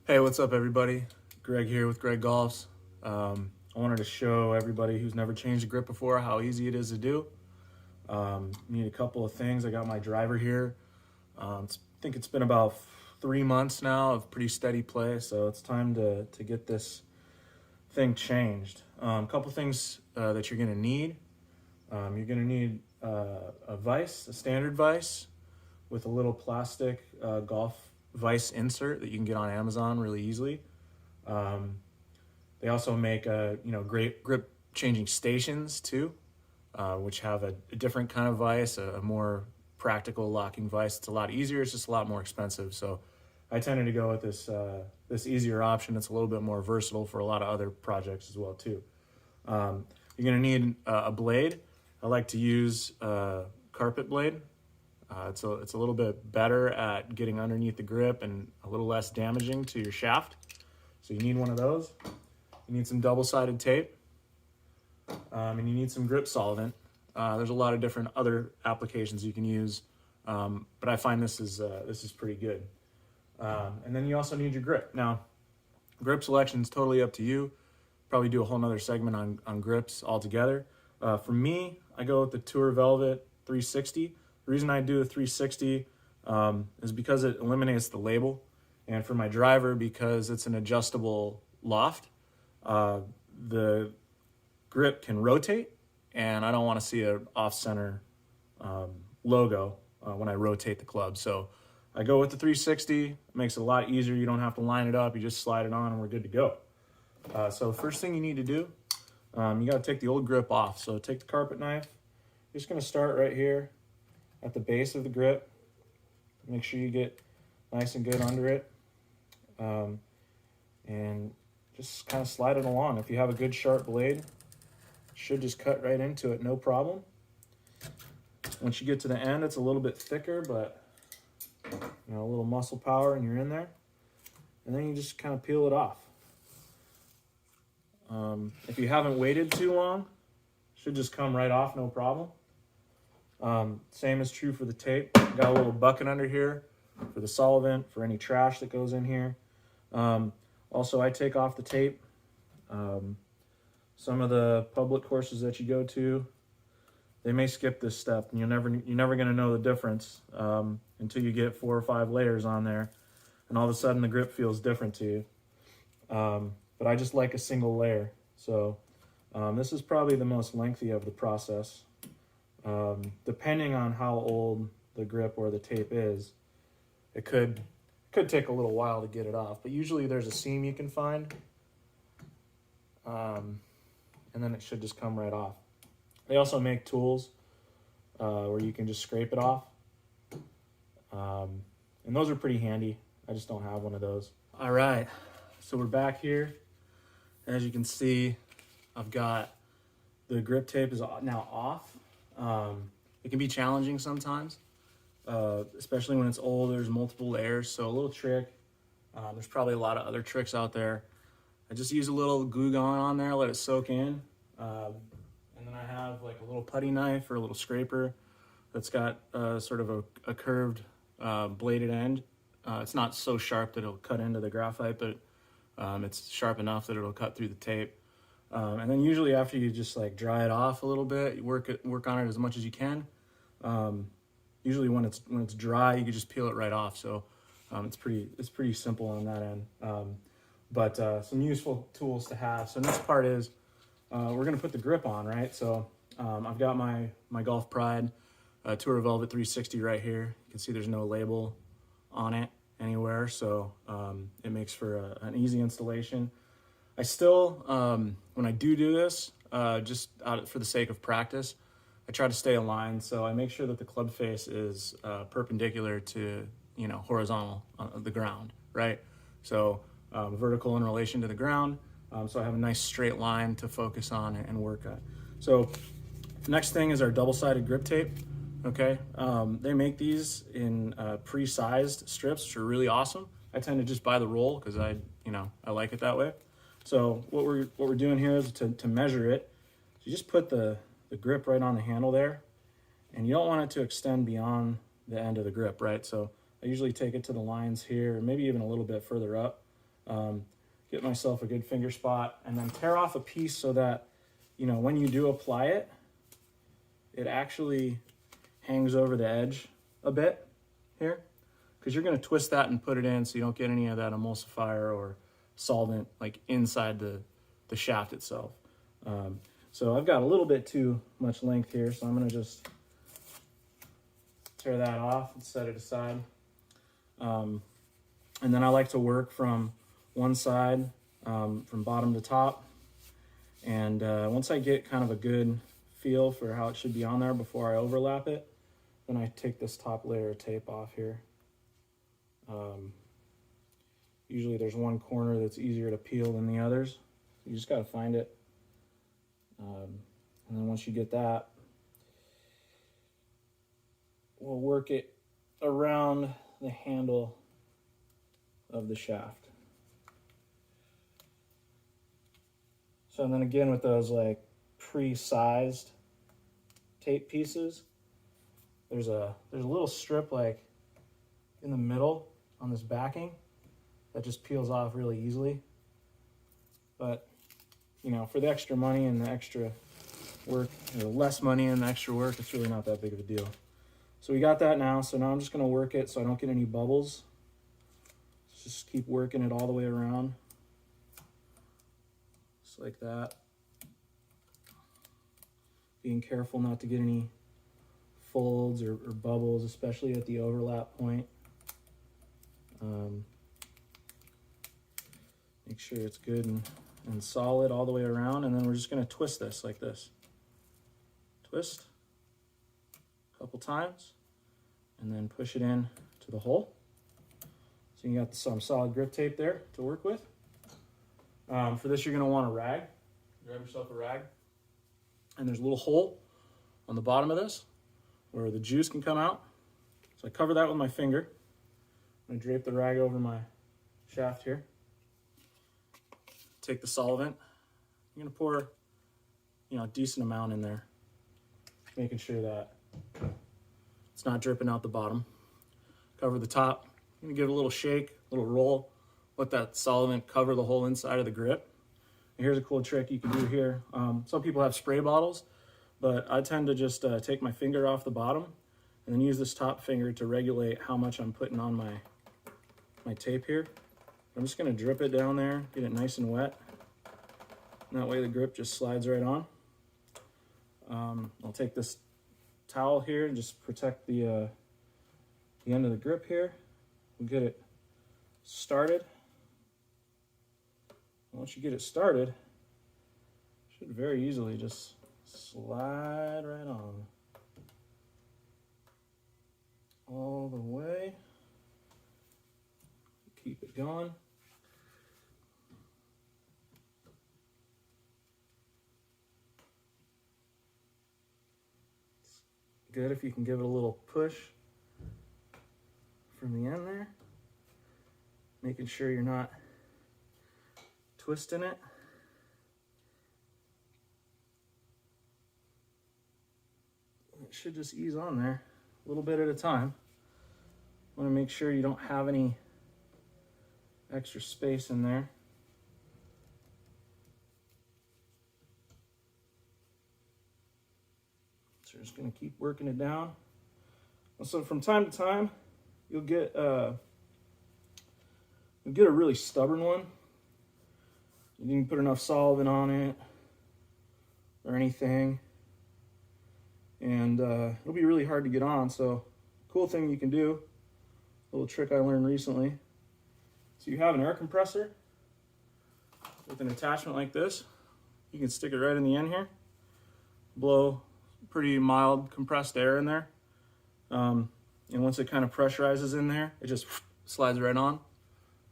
Hey, what's up, everybody? Greg here with Greg Golfs. I wanted to show everybody who's never changed a grip before how easy it is to do. Need a couple of things. I got my driver here. I think it's been about 3 months now of pretty steady play, so it's time to get this thing changed. A couple things that you're going to need. You're going to need a vise, a standard vise, with a little plastic golf vise insert that you can get on Amazon really easily. They also make great grip changing stations too, which have a different kind of vise, a more practical locking vise. It's a lot easier. It's just a lot more expensive. So I tended to go with this easier option. It's a little bit more versatile for a lot of other projects as well too. You're gonna need a blade. I like to use a carpet blade. It's a little bit better at getting underneath the grip and a little less damaging to your shaft. So you need one of those. You need some double-sided tape, and you need some grip solvent. There's a lot of different other applications you can use, but I find this is pretty good. And then you also need your grip. Now, grip selection is totally up to you. Probably do a whole nother segment on grips altogether. For me, I go with the Tour Velvet 360. The reason I do a 360 is because it eliminates the label, and for my driver, because it's an adjustable loft, the grip can rotate, and I don't want to see an off-center logo when I rotate the club. So I go with the 360. It makes it a lot easier. You don't have to line it up. You just slide it on, and we're good to go. So first thing you need to do, you got to take the old grip off. So take the carpet knife. You're just going to start right here at the base of the grip. Make sure you get nice and good under it, and just kind of slide it along. If you have a good sharp blade, it should just cut right into it, no problem. Once you get to the end, it's a little bit thicker, but a little muscle power and you're in there. And then you just kind of peel it off. If you haven't waited too long, it should just come right off, no problem. Same is true for the tape. Got a little bucket under here for the solvent, for any trash that goes in here. Also, I take off the tape. Some of the public courses that you go to, they may skip this step, and you're never going to know the difference until you get 4 or 5 layers on there, and all of a sudden the grip feels different to you. But I just like a single layer. So this is probably the most lengthy of the process. Depending on how old the grip or the tape is, it could take a little while to get it off, but usually there's a seam you can find, and then it should just come right off. They also make tools where you can just scrape it off, and those are pretty handy. I just don't have one of those. All right, so we're back here. As you can see, I've got the grip tape is now off. It can be challenging sometimes, especially when it's old. There's multiple layers, so a little trick. There's probably a lot of other tricks out there. I just use a little glue gun on there, let it soak in, and then I have like a little putty knife or a little scraper that's got sort of a curved bladed end. It's not so sharp that it'll cut into the graphite, but it's sharp enough that it'll cut through the tape. And then usually after you just like dry it off a little bit, you work on it as much as you can. Usually when it's dry, you can just peel it right off. So it's pretty simple on that end. But some useful tools to have. So next part is we're gonna put the grip on, right? So I've got my Golf Pride Tour Velvet 360 right here. You can see there's no label on it anywhere, so it makes for an easy installation. I still, when I do this, just for the sake of practice, I try to stay aligned. So I make sure that the club face is perpendicular to, horizontal on the ground, right? So vertical in relation to the ground. So I have a nice straight line to focus on and work at. So next thing is our double-sided grip tape. Okay, they make these in pre-sized strips, which are really awesome. I tend to just buy the roll because I like it that way. So what we're doing here is to measure it. So you just put the grip right on the handle there, and you don't want it to extend beyond the end of the grip, right? So I usually take it to the lines here, or maybe even a little bit further up. Get myself a good finger spot, and then tear off a piece so that, you know, when you do apply it, it actually hangs over the edge a bit here, because you're going to twist that and put it in so you don't get any of that emulsifier or solvent like inside the shaft itself. So I've got a little bit too much length here, so I'm going to just tear that off and set it aside. And then I like to work from one side, from bottom to top. And once I get kind of a good feel for how it should be on there before I overlap it, then I take this top layer of tape off here. Usually there's one corner that's easier to peel than the others. You just got to find it. And then once you get that, we'll work it around the handle of the shaft. So and then again with those like pre-sized tape pieces, there's a little strip like in the middle on this backing that just peels off really easily. But you know, for the extra money and the extra work, or less money and the extra work, it's really not that big of a deal. So we got that now. So now I'm just going to work it so I don't get any bubbles. Just keep working it all the way around. Just like that. Being careful not to get any folds or bubbles, especially at the overlap point. Make sure it's good and solid all the way around, and then we're just going to twist this like this. Twist a couple times, and then push it in to the hole. So you got some solid grip tape there to work with. For this, you're going to want a rag. Grab yourself a rag, and there's a little hole on the bottom of this where the juice can come out. So I cover that with my finger. I'm going to drape the rag over my shaft here. Take the solvent. I'm going to pour, you know, a decent amount in there, making sure that it's not dripping out the bottom. Cover the top. I'm going to give it a little shake, a little roll. Let that solvent cover the whole inside of the grip. And here's a cool trick you can do here. Some people have spray bottles, but I tend to just take my finger off the bottom and then use this top finger to regulate how much I'm putting on my tape here. I'm just going to drip it down there, get it nice and wet. And that way the grip just slides right on. I'll take this towel here and just protect the end of the grip here. We'll get it started. Once you get it started, it should very easily just slide right on. All the way. Keep it going. It's good if you can give it a little push from the end there, making sure you're not twisting it. It should just ease on there a little bit at a time. Want to make sure you don't have any extra space in there. So we're just going to keep working it down. So from time to time, you'll get a really stubborn one. You didn't put enough solvent on it or anything, and it'll be really hard to get on. So cool thing you can do, a little trick I learned recently. So you have an air compressor with an attachment like this. You can stick it right in the end here, blow pretty mild compressed air in there, and once it kind of pressurizes in there, it just slides right on.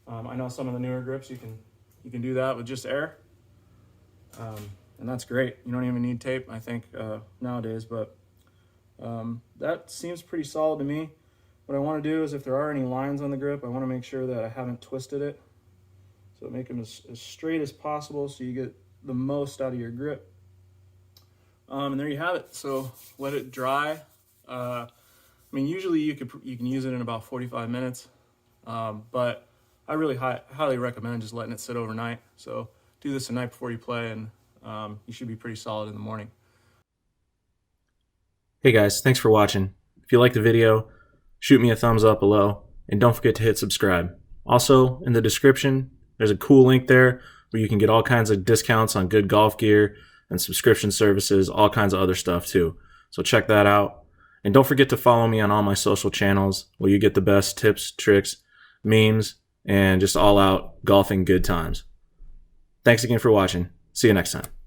I know some of the newer grips you can do that with just air, and that's great. You don't even need tape, I think, nowadays, but that seems pretty solid to me. What I want to do is if there are any lines on the grip, I want to make sure that I haven't twisted it. So make them as straight as possible so you get the most out of your grip. And there you have it. So let it dry. I mean, usually you can use it in about 45 minutes, but I really highly recommend just letting it sit overnight. So do this the night before you play, and you should be pretty solid in the morning. Hey guys, thanks for watching. If you liked the video, shoot me a thumbs up below, and don't forget to hit subscribe. Also, in the description, there's a cool link there where you can get all kinds of discounts on good golf gear and subscription services, all kinds of other stuff too. So check that out. And don't forget to follow me on all my social channels where you get the best tips, tricks, memes, and just all out golfing good times. Thanks again for watching. See you next time.